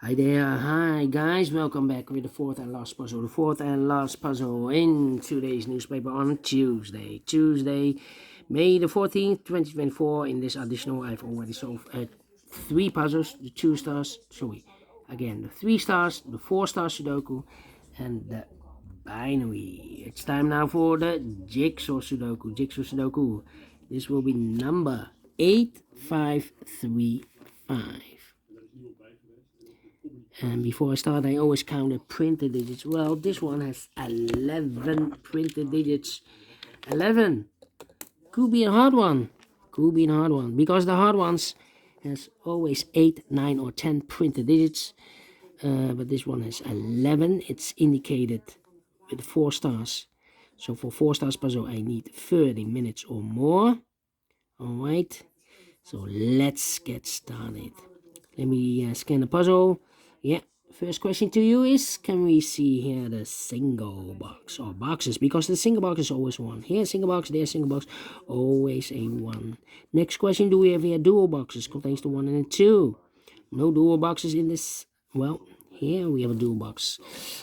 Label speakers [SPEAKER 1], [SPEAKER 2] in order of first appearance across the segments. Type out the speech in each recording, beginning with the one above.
[SPEAKER 1] Hi there, hi guys, welcome back with the fourth and last puzzle. The fourth and last puzzle in today's newspaper on Tuesday, May the 14th, 2024. In this additional, I've already solved 3 puzzles, the 2 stars, again, the 3 stars, the 4 star Sudoku, and the binary. It's time now for the Jigsaw Sudoku. This will be number 8535. And before I start, I always count the printed digits. Well, this one has 11 printed digits. 11. Could be a hard one. Because the hard ones has always 8, 9, or 10 printed digits. But this one has 11. It's indicated with 4 stars. So for 4 stars puzzle, I need 30 minutes or more. Alright. So let's get started. Let me scan the puzzle. Yeah, first question to you is, can we see here the single box or boxes? Because the single box is always 1. Here single box, there single box, always a 1. Next question, do we have here dual boxes? Contains the 1 and the 2. No dual boxes in this. Well, here we have a dual box.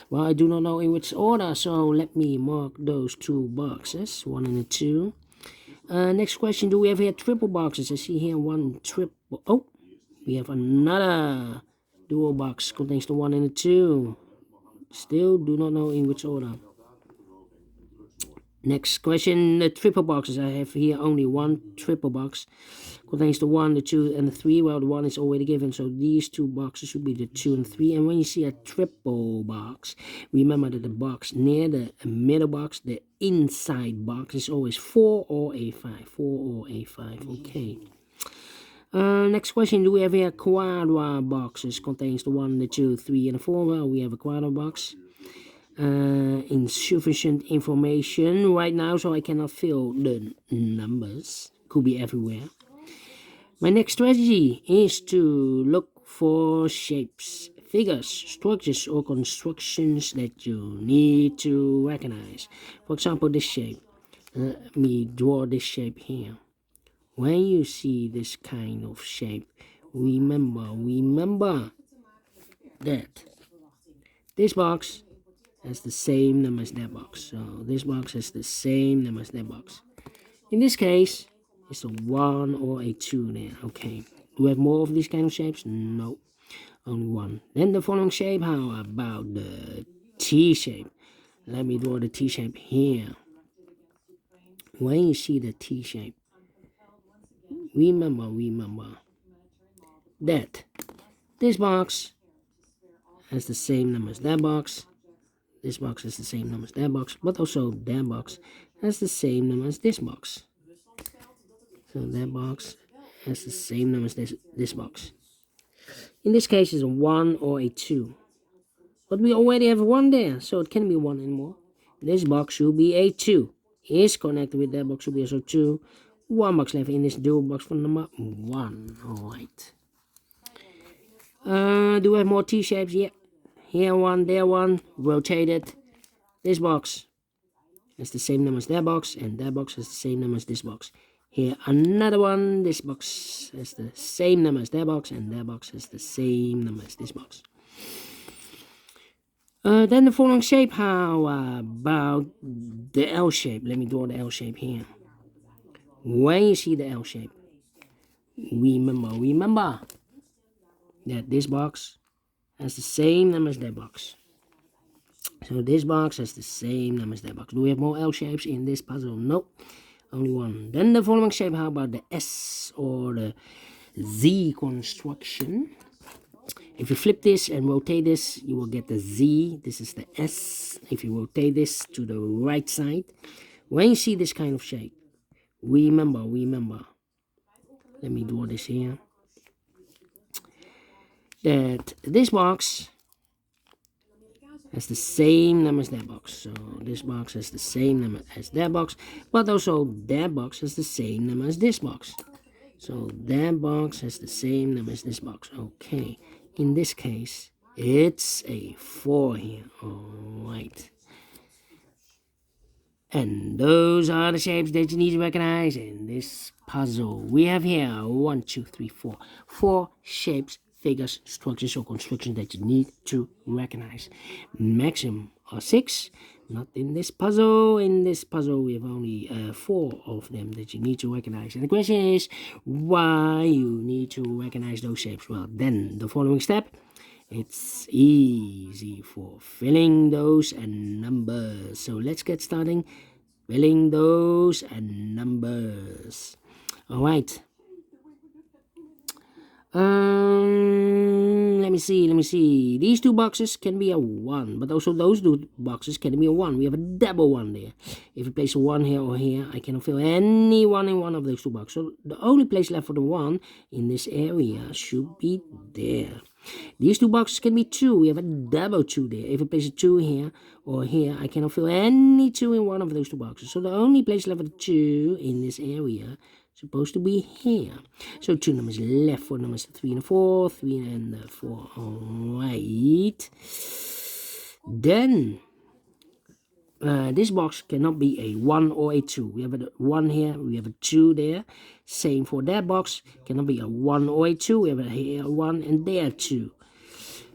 [SPEAKER 1] Well, I do not know in which order, so let me mark those 2 boxes, 1 and a 2. Next question, do we have here triple boxes? I see here 1 triple. Oh, we have another dual box, contains the 1 and the 2. Still do not know in which order. Next question, the triple boxes. I have here only 1 triple box, contains the 1, the 2, and the 3. Well, the 1 is already given, so these 2 boxes should be the 2 and 3. And when you see a triple box, remember that the box near the middle box, the inside box, is always 4 or a 5. 4 or a 5. Okay. Next question, do we have here quadra boxes? Contains the 1, the 2, 3, and the 4. Well, we have a quadra box. Insufficient information right now, so I cannot fill the numbers. Could be everywhere. My next strategy is to look for shapes, figures, structures, or constructions that you need to recognize. For example, this shape. Let me draw this shape here. When you see this kind of shape, remember that this box has the same number as that box. So this box has the same number as that box. In this case, it's a 1 or a 2 there. Okay. Do we have more of these kind of shapes? No. Only 1. Then the following shape, how about the T shape? Let me draw the T shape here. When you see the T shape, remember that this box has the same number as that box. This box has the same number as that box, but also that box has the same number as this box. So that box has the same number as this box. In this case, it's a 1 or a 2. But we already have 1 there, so it can be 1 anymore. This box should be a 2. Is connected with that box should be also 2. 1 box left in this dual box for number 1. Alright. Do we have more T shapes? Yeah. Here 1, there 1. Rotate it. This box has the same number as that box, and that box has the same number as this box. Here another one. This box has the same number as that box, and that box has the same number as this box. Then the following shape, how about the L shape? Let me draw the L shape here. When you see the L shape, remember that this box has the same number as that box. So this box has the same number as that box. Do we have more L shapes in this puzzle? Nope. Only 1. Then the following shape, how about the S or the Z construction? If you flip this and rotate this, you will get the Z. This is the S. If you rotate this to the right side, when you see this kind of shape, remember. Let me draw this here. That this box has the same number as that box. So this box has the same number as that box, but also that box has the same number as this box. So that box has the same number as this box. Okay. In this case, it's a 4 here. Alright. And those are the shapes that you need to recognize in this puzzle. We have here 1, 2, 3, 4. 4 shapes figures, structures, or constructions that you need to recognize. Maximum are 6. Not in this puzzle. In this puzzle, we have only 4 of them that you need to recognize. And the question is, why you need to recognize those shapes? Well, then the following step. It's easy for filling those and numbers. So let's get starting filling those and numbers. All right. Let me see. These 2 boxes can be a 1, but also those 2 boxes can be a 1. We have a double 1 there. If you place a 1 here or here, I cannot fill any 1 in one of those 2 boxes. So the only place left for the 1 in this area should be there. These 2 boxes can be 2. We have a double 2 there. If I place a 2 here or here, I cannot fill any 2 in one of those 2 boxes. So the only place left for the 2 in this area supposed to be here. So 2 numbers left for numbers 3 and 4. 3 and 4. Alright. Then this box cannot be a 1 or a 2. We have a 1 here, we have a 2 there. Same for that box, cannot be a 1 or a 2. We have a here 1 and there 2.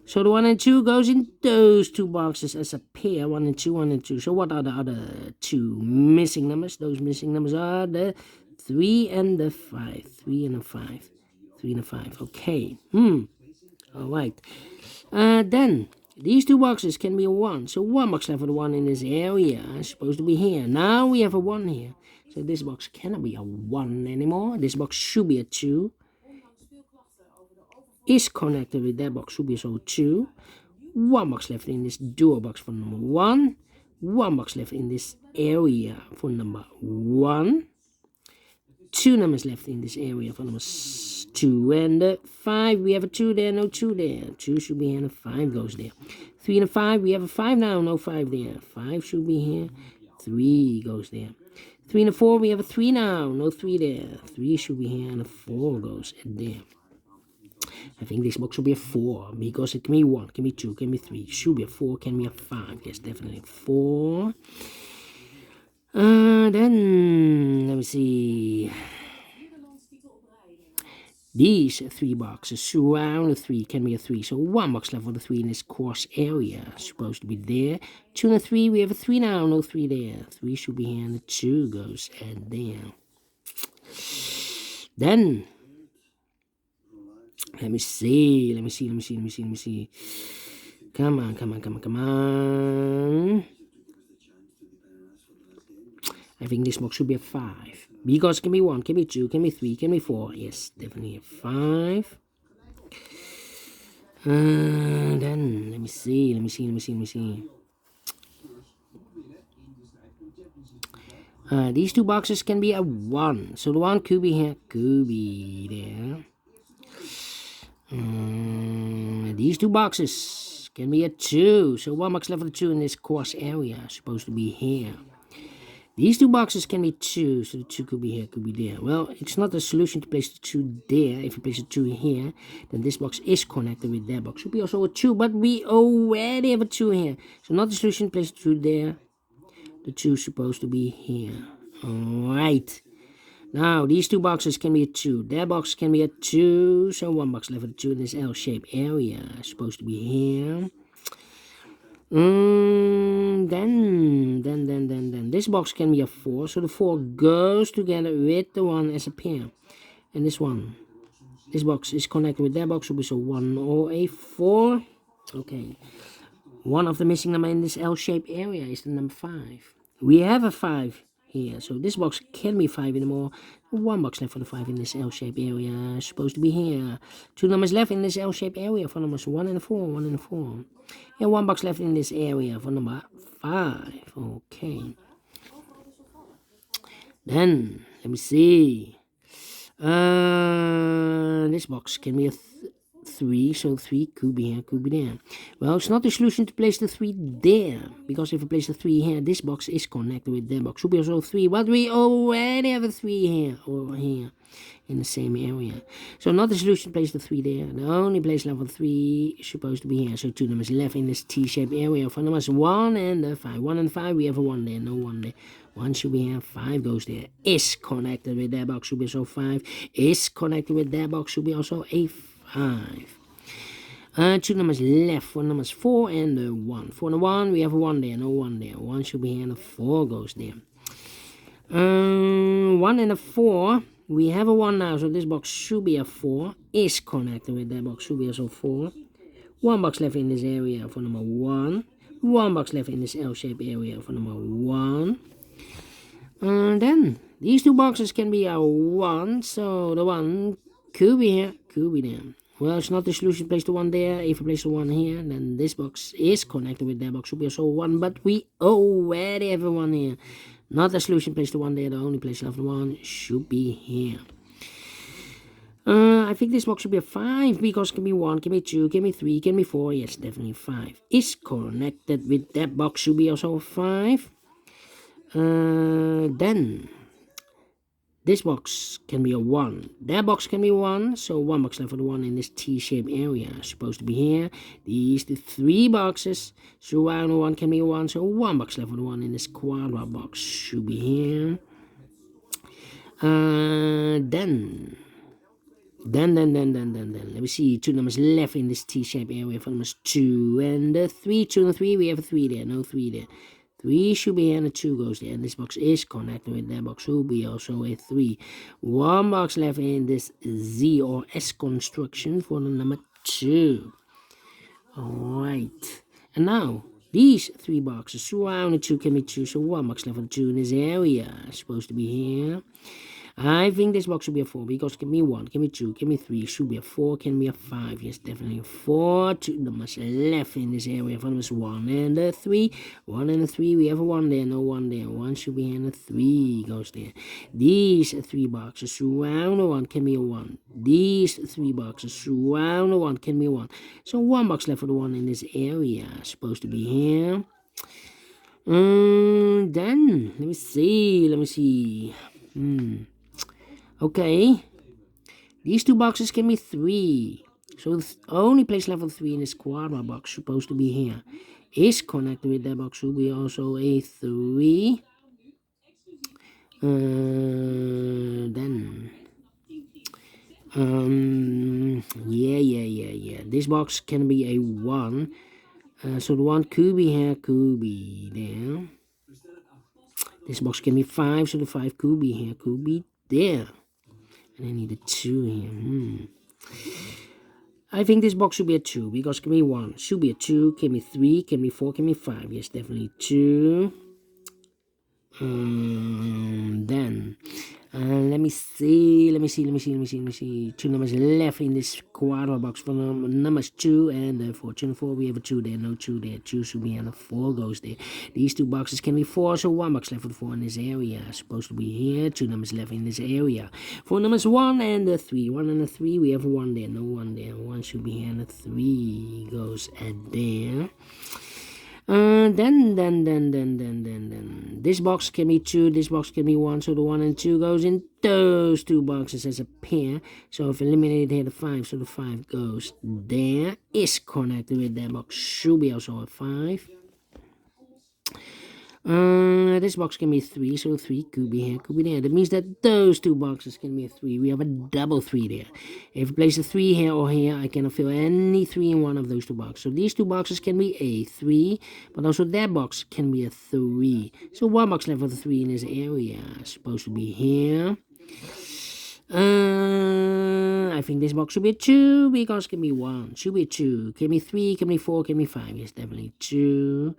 [SPEAKER 1] So the 1 and 2 goes in those 2 boxes as a pair, 1 and 2, 1 and 2. So what are the other 2 missing numbers? Those missing numbers are the 3 and the 5. 3 and the 5. 3 and the 5. Okay. Alright. Then these 2 boxes can be a 1. So 1 box left for the 1 in this area is supposed to be here. Now we have a 1 here. So this box cannot be a 1 anymore. This box should be a 2. Is connected with that box, should be also 2. 1 box left in this dual box for number 1. 1 box left in this area for number 1. 2 numbers left in this area for number 2 and 5. We have a 2 there, no 2 there. 2 should be here and a 5 goes there. 3 and a 5, we have a 5 now, no 5 there. 5 should be here, 3 goes there. 3 and a 4, we have a 3 now, no 3 there. 3 should be here and a 4 goes there. I think this box should be a 4 because it can be 1, can be 2, can be 3. Should be a 4, can be a 5. Yes, definitely 4. Then let me see. These 3 boxes surround the 3 can be a 3. So 1 box left for the 3 in this cross area supposed to be there. 2 and a 3, we have a 3 now, no 3 there. 3 should be here and the 2 goes and there. Then let me see. Come on. I think this box should be a 5. Because it can be 1, can be 2, can be 3, can be 4. Yes, definitely a 5. Then, let me see. These 2 boxes can be a 1. So the 1 could be here, could be there. These 2 boxes can be a 2. So 1 box left for the 2 in this cross area. Supposed to be here. These 2 boxes can be 2. So the 2 could be here, could be there. Well, it's not a solution to place the 2 there. If you place the 2 here, then this box is connected with that box. Should be also a 2, but we already have a 2 here. So not the solution to place the 2 there. The 2 is supposed to be here. Alright. Now, these 2 boxes can be a 2. That box can be a 2. So 1 box left for the 2 in this L-shaped area. Supposed to be here. Then this box can be a 4. So the 4 goes together with the 1 as a pair. And this box is connected with that box. So it's a 1 or a 4. Okay. One of the missing number in this L-shaped area is the number 5. We have a 5 here. So this box can be 5 anymore. 1 box left for the 5 in this L-shaped area. Supposed to be here. 2 numbers left in this L-shaped area for numbers 1 and 4. 1 and 4. And 1 box left in this area for number 5. Okay. Then, let me see. This box can be a 3, so 3 could be here, could be there. Well, it's not the solution to place the 3 there, because if you place the 3 here, this box is connected with that box. Should be also 3, but we already have a 3 here, or here, in the same area. So not the solution to place the 3 there. The only place left for 3 is supposed to be here. So 2 numbers left in this T-shaped area for numbers 1 and 5. 1 and 5, we have a 1 there, no 1 there. 1 should be here, 5 goes there. Is connected with that box, should be also 5. Is connected with that box, should be also a 5. Two numbers left for numbers 4 and 1. For the 1, we have a 1 there, no 1 there. 1 should be here, and a 4 goes there. 1 and a 4. We have a 1 now, so this box should be a 4. Is connected with that box, should be also 4. 1 box left in this area for number 1. 1 box left in this L-shaped area for number 1. And then these two boxes can be a 1, so the 1 could be here, could be there. Well, it's not the solution, place the 1 there. If I place the 1 here, then this box is connected with that box, should be also 1, but we already have a 1 here. Not the solution, place the 1 there, the only place left the 1 should be here. I think this box should be a 5, because can be 1, can be 2, can be 3, can be 4, yes, definitely 5. Is connected with that box, should be also a 5. Then this box can be a 1. That box can be 1. So 1 box left for the 1 in this T-shaped area. Supposed to be here. These the 3 boxes. Surround the 1 can be a 1. So 1 box left for the 1 in this quadrat box. Should be here. Then. Let me see. 2 numbers left in this T-shaped area for numbers 2 and 3. 2 and 3. We have a 3 there. No 3 there. 3 should be here and a 2 goes there. And this box is connected with that box. Should be also a 3. 1 box left in this Z or S construction for the number 2. Alright. And now, these 3 boxes surrounding 2 can be 2. So 1 box left for the 2 in this area. Supposed to be here. I think this box should be a 4 because it can be 1, can be 2, can be 3, should be a 4, can be a 5. Yes, definitely 4. 2 numbers left in this area for numbers 1 and a 3. 1 and a 3, we have a 1 there, no 1 there. 1 should be here and a 3 goes there. These 3 boxes surround the 1 can be a 1. These 3 boxes surround the 1 can be a 1. So 1 box left for the 1 in this area. Supposed to be here. Then, let me see. Okay, these 2 boxes can be 3. So the only place left for 3 in this quadrat box supposed to be here. Is connected with that box should be also a 3. Then, yeah. This box can be a 1. So the 1 could be here, could be there. This box can be 5, so the 5 could be here, could be there. And I need a 2 here. I think this box should be a 2 because it can be 1. Should be a 2, can be 3, can be 4, can be 5. Yes, definitely 2. Then let me see. 2 numbers left in this quadrat box for numbers 2 and 4. 2 and 4, we have a 2 there, no 2 there. 2 should be and a 4 goes there. These 2 boxes can be 4, so 1 box left for the 4 in this area. Supposed to be here. 2 numbers left in this area. For numbers 1 and 3. 1 and 3, we have a 1 there, no 1 there. 1 should be here and a 3 goes at there. Then this box can be 2, this box can be 1, so the 1 and 2 goes in those 2 boxes as a pair. So if eliminated here the 5, so the 5 goes there. Is connected with that box, should be also a 5. This box can be 3, so 3 could be here, could be there. That means that those 2 boxes can be a 3. We have a double 3 there. If I place a 3 here or here, I cannot fill any 3 in one of those 2 boxes. So these 2 boxes can be a 3, but also that box can be a 3. So 1 box left for the 3 in this area. Supposed to be here. I think this box should be a 2 because it can be 1. Should be a 2. Can be 3, can be 4, can be 5. Yes, definitely 2.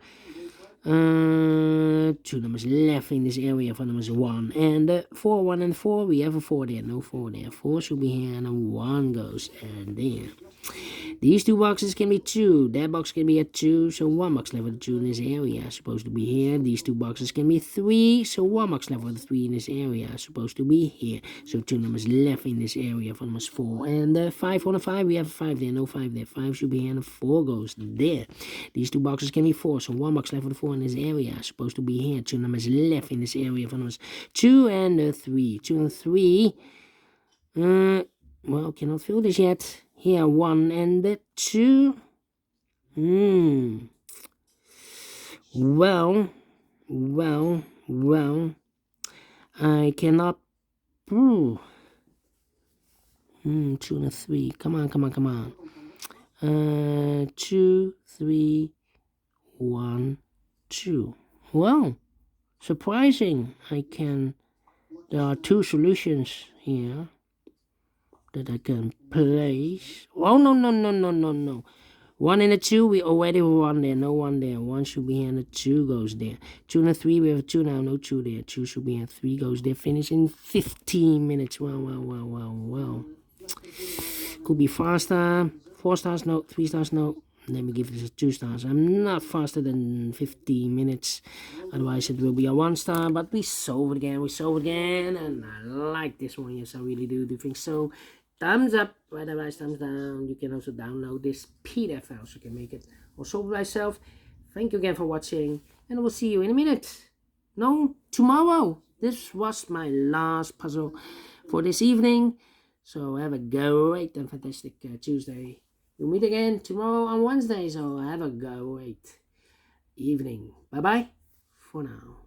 [SPEAKER 1] 2 numbers left in this area for numbers 1 and 4. 1 and 4, we have a 4 there, no 4 there. 4 should be here and a 1 goes and there. These 2 boxes can be 2. That box can be a 2, so 1 box left with 2 in this area. Supposed to be here. These 2 boxes can be 3, so 1 box left with 3 in this area. Supposed to be here. So 2 numbers left in this area for numbers 4 and 5. On a 5, we have a 5 there, no 5 there. 5 should be here and a 4 goes there. These 2 boxes can be 4, so 1 box left with 4 in this area. Supposed to be here. 2 numbers left in this area for numbers 2 and 3. 2 and 3. Well, cannot fill this yet. Here, 1 and 2. Well. I cannot. 2 and 3. Come on. 2, 3, 1, 2. Well, surprising. There are 2 solutions here that I can place. Oh, no. 1 and a 2, we already have 1 there, no 1 there. 1 should be here and a 2 goes there. 2 and a 3, we have a 2 now, no 2 there. 2 should be here, 3 goes there. Finish in 15 minutes. Well. Could be faster. 4 stars, no. 3 stars, no. Let me give this a 2 stars. I'm not faster than 15 minutes. Otherwise, it will be a 1 star. But we solved again. And I like this one. Yes, I really do think so. Thumbs up, otherwise thumbs down. You can also download this PDF file so you can make it or solve it myself. Thank you again for watching, and I will see you in a minute. No, tomorrow. This was my last puzzle for this evening. So have a great and fantastic Tuesday. We'll meet again tomorrow on Wednesday. So have a great evening. Bye bye for now.